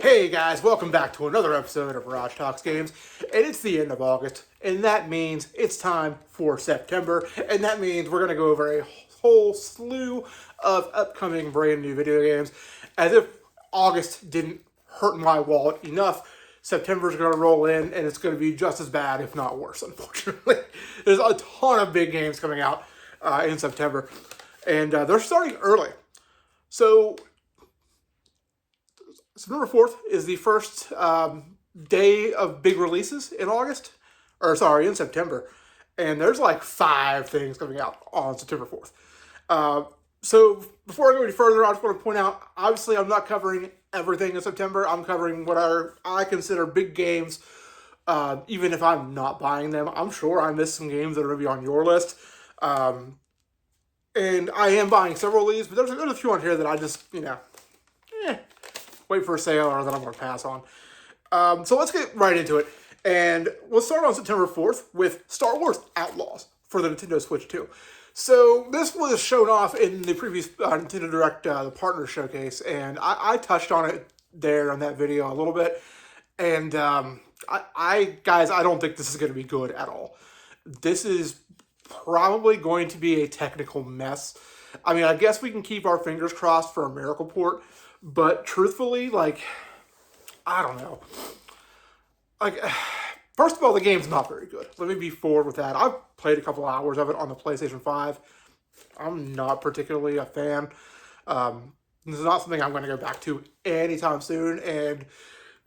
Hey guys, welcome back to another episode of Raj Talks Games. And it's the end of August, and that means it's time for September, and that means we're going to go over a whole slew of upcoming brand new video games. As if August didn't hurt my wallet enough, September's going to roll in, and it's going to be just as bad, if not worse, unfortunately. There's a ton of big games coming out in September, and they're starting early. So September 4th is the first day of big releases in August, in September. And there's like 5 things coming out on September 4th. So before I go any further, I just want to point out, obviously I'm not covering everything in September. I'm covering what I consider big games, even if I'm not buying them. I'm sure I missed some games that are going to be on your list. And I am buying several of these, but there's a few on here that I just, wait for a sale or that I'm going to pass on. So let's get right into it. And we'll start on September 4th with Star Wars Outlaws for the Nintendo Switch 2. So this was shown off in the previous Nintendo Direct, the partner showcase, and I touched on it there on that video a little bit. And guys, I don't think this is going to be good at all. This is probably going to be a technical mess. I mean, I guess we can keep our fingers crossed for a miracle port, but truthfully, I don't know. First of all, the game's not very good. Let me be forward with that. I've played a couple hours of it on the PlayStation 5. I'm not particularly a fan. This is not something I'm going to go back to anytime soon. And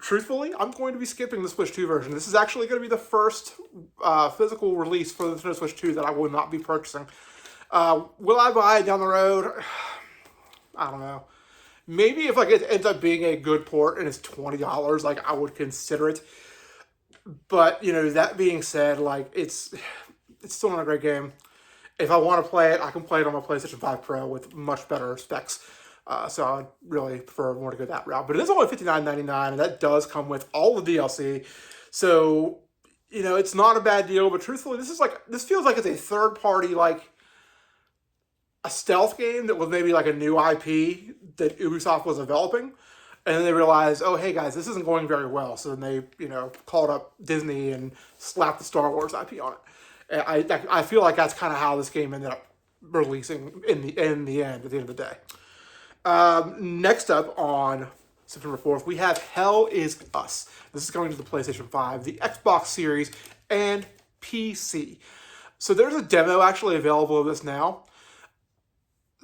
truthfully, I'm going to be skipping the Switch 2 version. This is actually going to be the first physical release for the Nintendo Switch 2 that I will not be purchasing. Will I buy it down the road? I don't know. Maybe if it ends up being a good port and it's $20, I would consider it. But that being said, it's still not a great game. If I want to play it, I can play it on my PlayStation 5 Pro with much better specs. So I would really prefer more to go that route. But it is only $59.99, and that does come with all the DLC. So it's not a bad deal. But truthfully, this feels like it's a third party a stealth game that was maybe a new IP that Ubisoft was developing. And then they realized, oh, hey, guys, this isn't going very well. So then they, called up Disney and slapped the Star Wars IP on it. And I feel like that's kind of how this game ended up releasing in the end, at the end of the day. Next up on September 4th, we have Hell Is Us. This is going to the PlayStation 5, the Xbox Series, and PC. So there's a demo actually available of this now.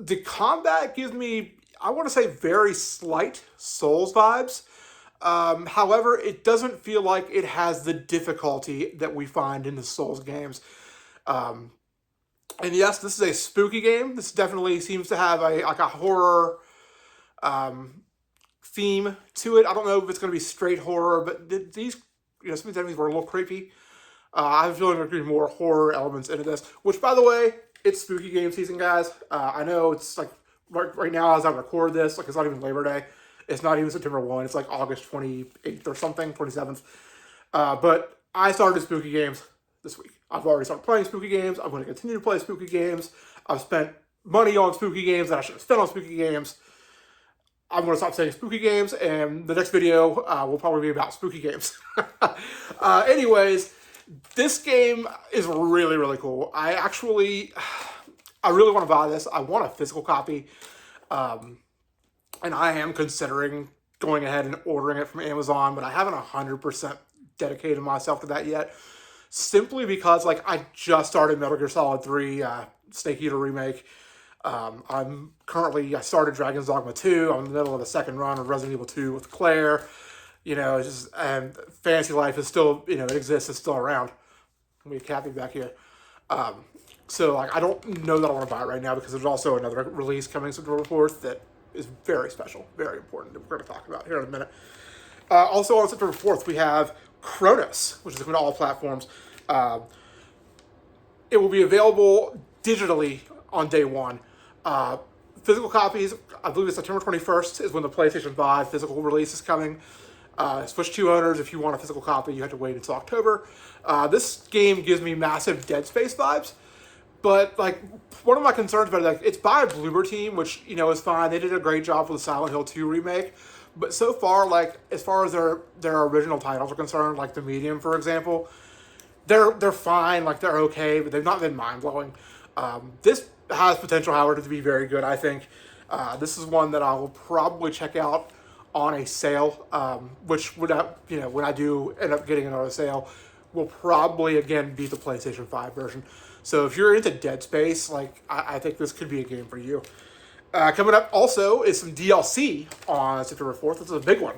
The combat gives me, I want to say, very slight Souls vibes. However, it doesn't feel like it has the difficulty that we find in the Souls games. And yes, this is a spooky game. This definitely seems to have a horror theme to it. I don't know if it's going to be straight horror, but these, some of these enemies were a little creepy. I have a feeling there's going to be more horror elements into this, which, by the way, it's spooky game season, guys. I know it's right now as I record this, it's not even Labor Day. It's not even September 1. It's August 28th or something, 27th. But I started spooky games this week. I've already started playing spooky games. I'm going to continue to play spooky games. I've spent money on spooky games that I should have spent on spooky games. I'm going to stop saying spooky games, and the next video will probably be about spooky games. Anyways, this game is really, really cool. I really want to buy this. I want a physical copy. And I am considering going ahead and ordering it from Amazon, but I haven't 100% dedicated myself to that yet. Simply because, I just started Metal Gear Solid 3 Snake Eater Remake. I started Dragon's Dogma 2. I'm in the middle of the second run of Resident Evil 2 with Claire. And Fantasy Life is still, it exists, it's still around. We have Kathy back here. So I don't know that I want to buy it right now because there's also another release coming September 4th that is very special, very important that we're going to talk about here in a minute. Also on September 4th, we have Chronos, which is coming to all platforms. It will be available digitally on day one. Physical copies, I believe it's September 21st is when the PlayStation 5 physical release is coming. Switch 2 owners, if you want a physical copy, you have to wait until October. This game gives me massive Dead Space vibes. But, one of my concerns about it, it's by a Bloober team, which, is fine. They did a great job with the Silent Hill 2 remake. But so far, like as far as their original titles are concerned, like the Medium, for example, they're fine, like they're okay, but they've not been mind blowing. This has potential, however, to be very good. I think this is one that I will probably check out on a sale, which would when I do end up getting another sale, will probably again be the PlayStation 5 version. So if you're into Dead Space, like I think this could be a game for you. Coming up also is some DLC on September 4th. This is a big one.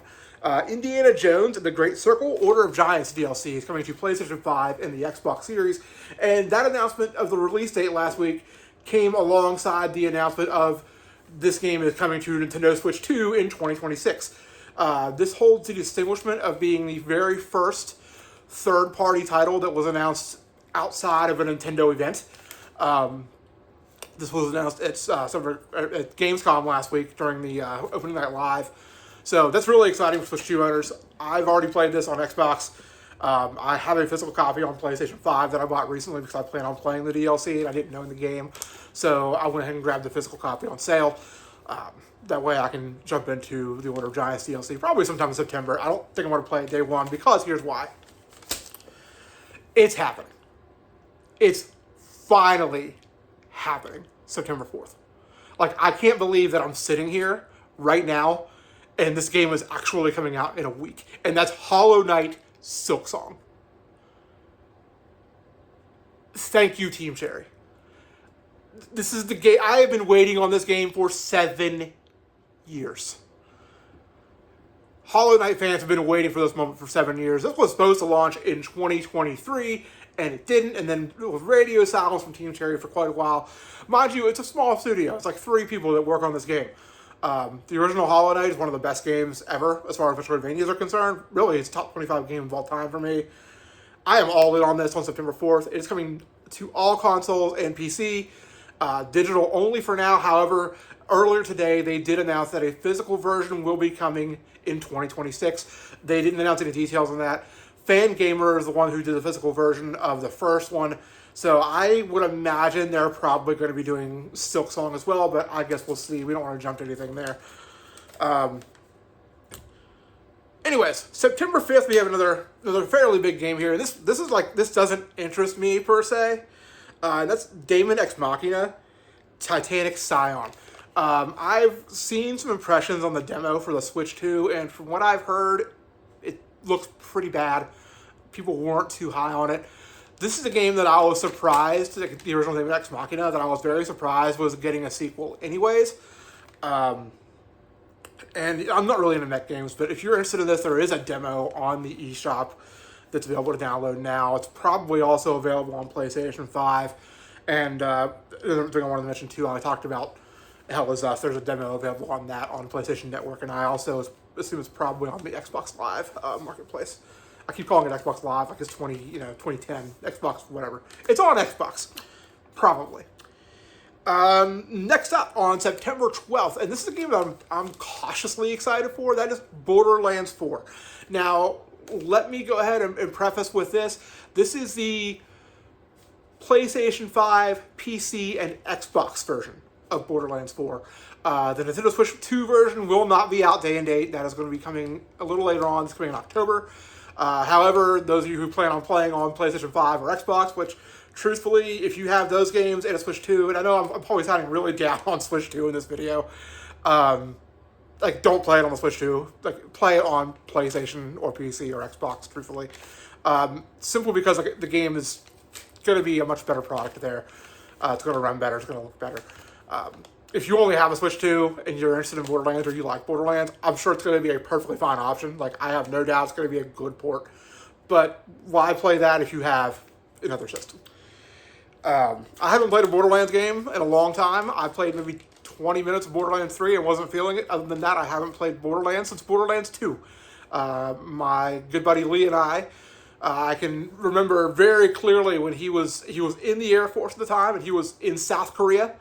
Indiana Jones and the Great Circle Order of Giants DLC is coming to PlayStation 5 and the Xbox Series. And that announcement of the release date last week came alongside the announcement of this game is coming to Nintendo Switch 2 in 2026. This holds the distinguishment of being the very first third-party title that was announced outside of a Nintendo event. This was announced at Gamescom last week during the opening night live. So that's really exciting for Switch 2 owners. I've already played this on Xbox. I have a physical copy on PlayStation 5 that I bought recently because I plan on playing the DLC and I didn't know in the game. So I went ahead and grabbed the physical copy on sale. That way I can jump into the Order of Giants DLC probably sometime in September. I don't think I'm going to play it day one because here's why. It's happening. It's finally happening September 4th. Like, I can't believe that I'm sitting here right now and this game is actually coming out in a week. And that's Hollow Knight Silksong. Thank you, Team Cherry. This is the game. I have been waiting on this game for 7 years. Hollow Knight fans have been waiting for this moment for 7 years. This was supposed to launch in 2023, and it didn't. And then it was radio silence from Team Cherry for quite a while. Mind you, it's a small studio. It's like 3 people that work on this game. The original Hollow Knight is one of the best games ever as far as Metroidvanias are concerned. Really, it's a top 25 game of all time for me. I am all in on this on September 4th. It is coming to all consoles and PC. Digital only for now. However, earlier today, they did announce that a physical version will be coming in 2026. They didn't announce any details on that. Fangamer is the one who did the physical version of the first one. So I would imagine they're probably going to be doing Silksong as well, but I guess we'll see. We don't want to jump to anything there. Anyways, September 5th, we have another fairly big game here. This doesn't interest me per se. That's Daemon X Machina, Titanic Scion. I've seen some impressions on the demo for the Switch 2, and from what I've heard, it looks pretty bad. People weren't too high on it. This is a game that I was surprised, the original Daemon X Machina, that I was very surprised was getting a sequel anyways. And I'm not really into mech games, but if you're interested in this, there is a demo on the eShop that's available to download now. It's probably also available on PlayStation 5. And the other thing I wanted to mention too, I talked about Hell Is Us. There's a demo available on that on PlayStation Network, and I also assume it's probably on the Xbox Live marketplace. I keep calling it Xbox Live like it's 2010 Xbox whatever. It's on Xbox, probably. Next up on September 12th, and this is a game that I'm cautiously excited for. That is Borderlands 4. Now, let me go ahead and preface with this. This is the PlayStation 5, PC, and Xbox version of Borderlands 4. The Nintendo Switch 2 version will not be out day and date. That is going to be coming a little later on. It's coming in October. However, those of you who plan on playing on PlayStation 5 or Xbox, which truthfully, if you have those games and a Switch 2, and I know I'm probably sounding really down on Switch 2 in this video, don't play it on the Switch 2. Play it on PlayStation or PC or Xbox, truthfully. Simply because the game is going to be a much better product there. It's going to run better. It's going to look better. If you only have a Switch 2 and you're interested in Borderlands or you like Borderlands, I'm sure it's going to be a perfectly fine option. I have no doubt it's going to be a good port. But why play that if you have another system? I haven't played a Borderlands game in a long time. I played maybe 20 minutes of Borderlands 3 and wasn't feeling it. Other than that, I haven't played Borderlands since Borderlands 2. My good buddy Lee and I can remember very clearly when he was in the Air Force at the time, and he was in South Korea.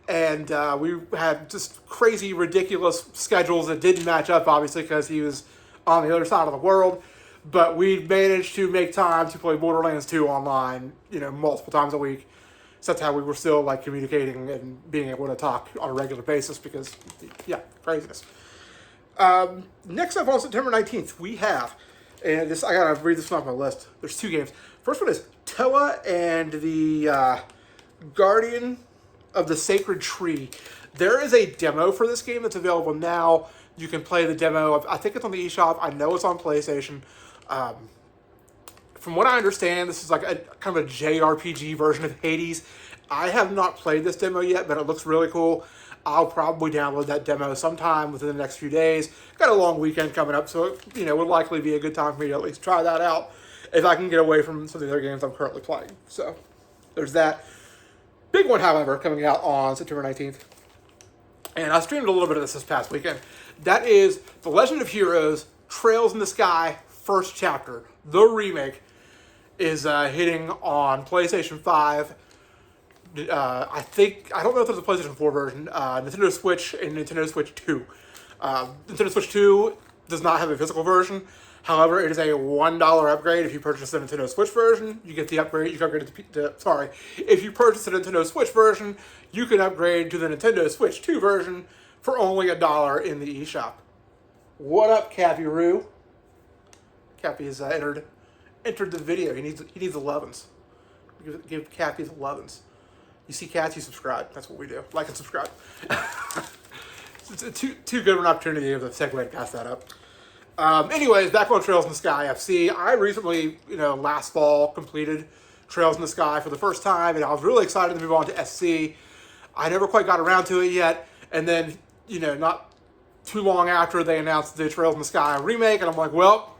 And we had just crazy, ridiculous schedules that didn't match up, obviously, because he was on the other side of the world. But we managed to make time to play Borderlands 2 online, multiple times a week. So that's how we were still, communicating and being able to talk on a regular basis because, yeah, craziness. Next up on September 19th, we have, and this I gotta read this off my list. There's two games. First one is Toa and the Guardian of the Sacred Tree. There is a demo for this game that's available now. You can play the demo. I think it's on the eShop. I know it's on PlayStation. From what I understand, this is like a kind of a JRPG version of Hades. I have not played this demo yet, but it looks really cool. I'll probably download that demo sometime within the next few days. Got a long weekend coming up, so it would likely be a good time for me to at least try that out if I can get away from some of the other games I'm currently playing. So there's that. Big one, however, coming out on September 19th. And I streamed a little bit of this past weekend. That is The Legend of Heroes Trails in the Sky First Chapter. The remake is hitting on PlayStation 5. I don't know if there's a PlayStation 4 version, Nintendo Switch, and Nintendo Switch 2. Nintendo Switch 2 does not have a physical version. However, it is a $1 upgrade if you purchase the Nintendo Switch version. You get the upgrade. You can upgrade if you purchase the Nintendo Switch version, you can upgrade to the Nintendo Switch 2 version for only $1 in the eShop. What up, Cappy Roo? Cappy has entered the video. He needs 11s. Give Cappy the 11s. You see cats, you subscribe. That's what we do. Like and subscribe. It's too good of an opportunity of a segue to pass that up. Anyways, back on Trails in the Sky FC. I recently, last fall, completed Trails in the Sky for the first time, and I was really excited to move on to SC. I never quite got around to it yet, and then, not too long after, they announced the Trails in the Sky remake, and I'm like, well,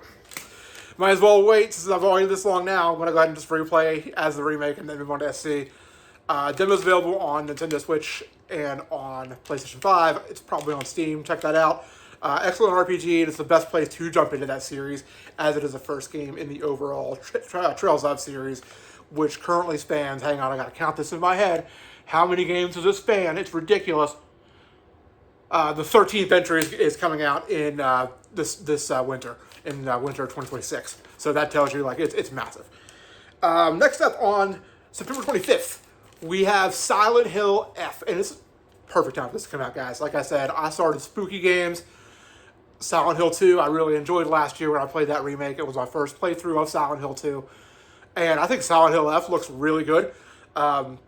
might as well wait since I've waited this long now. I'm going to go ahead and just replay as the remake and then move on to SC. Demo's available on Nintendo Switch and on PlayStation 5. It's probably on Steam. Check that out. Excellent RPG, and it's the best place to jump into that series, as it is the first game in the overall Trails of series, which currently spans, hang on, I gotta count this in my head. How many games does this span? It's ridiculous. The 13th entry is coming out in this winter, in winter of 2026. So that tells you, it's massive. Next up on September 25th, we have Silent Hill F, and it's perfect time for this to come out, guys. Like I said, I started spooky games. Silent Hill 2, I really enjoyed last year when I played that remake. It was my first playthrough of Silent Hill 2. And I think Silent Hill F looks really good. I'm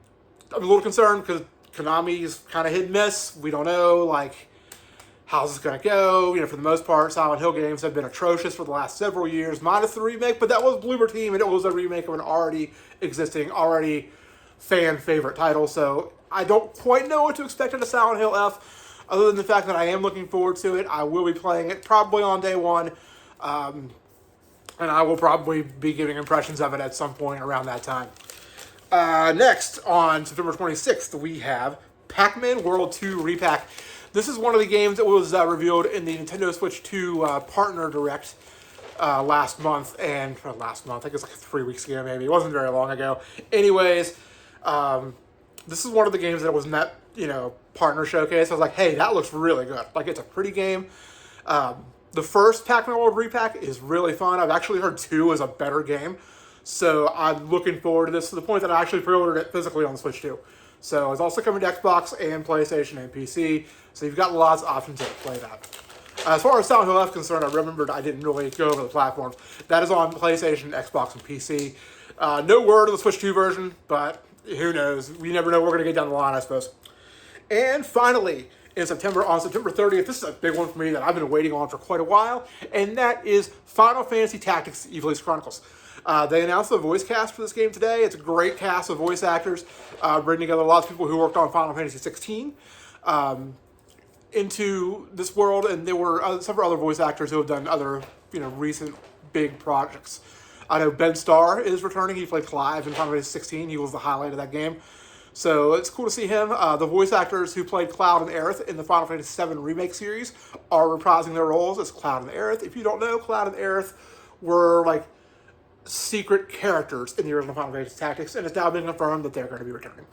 a little concerned because Konami's kind of hit and miss. We don't know, how's this going to go. For the most part, Silent Hill games have been atrocious for the last several years, minus the remake, but that was Bloober Team, and it was a remake of an already fan favorite title. So I don't quite know what to expect in a Silent Hill F. Other than the fact that I am looking forward to it. I will be playing it probably on day one. And I will probably be giving impressions of it at some point around that time. Next, on September 26th, we have Pac-Man World 2 Repack. This is one of the games that was revealed in the Nintendo Switch 2 Partner Direct last month. I think it's 3 weeks ago maybe. It wasn't very long ago. Anyways, this is one of the games that was in that, partner showcase. I was like, hey, that looks really good. It's a pretty game. The first Pac-Man World Repack is really fun. I've actually heard 2 is a better game. So I'm looking forward to this to the point that I actually pre-ordered it physically on the Switch 2. So it's also coming to Xbox and PlayStation and PC. So you've got lots of options to play that. As far as Silent Hill F is concerned, I remembered I didn't really go over the platforms. That is on PlayStation, Xbox, and PC. No word of the Switch 2 version, but who knows? We never know. We're going to get down the line, I suppose. And finally, on September 30th, this is a big one for me that I've been waiting on for quite a while, and that is Final Fantasy Tactics Ivalice Chronicles. They announced the voice cast for this game today. It's a great cast of voice actors, bringing together lots of people who worked on Final Fantasy 16 into this world, and there were several other voice actors who have done other, recent big projects. I know Ben Starr is returning. He played Clive in Final Fantasy 16. He was the highlight of that game. So it's cool to see him. The voice actors who played Cloud and Aerith in the Final Fantasy VII Remake series are reprising their roles as Cloud and Aerith. If you don't know, Cloud and Aerith were secret characters in the original Final Fantasy Tactics, and it's now been confirmed that they're going to be returning.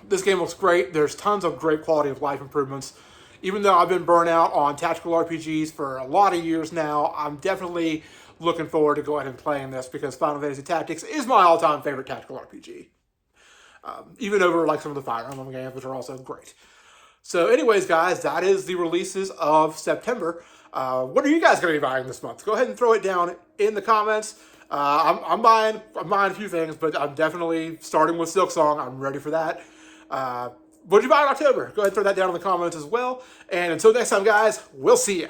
This game looks great. There's tons of great quality of life improvements. Even though I've been burnt out on tactical RPGs for a lot of years now, I'm definitely looking forward to going and playing this because Final Fantasy Tactics is my all-time favorite tactical RPG. Even over some of the Fire Emblem games, which are also great. So anyways, guys, that is the releases of September. What are you guys going to be buying this month? Go ahead and throw it down in the comments. I'm buying a few things, but I'm definitely starting with Silksong. I'm ready for that. What did you buy in October? Go ahead and throw that down in the comments as well. And until next time, guys, we'll see you.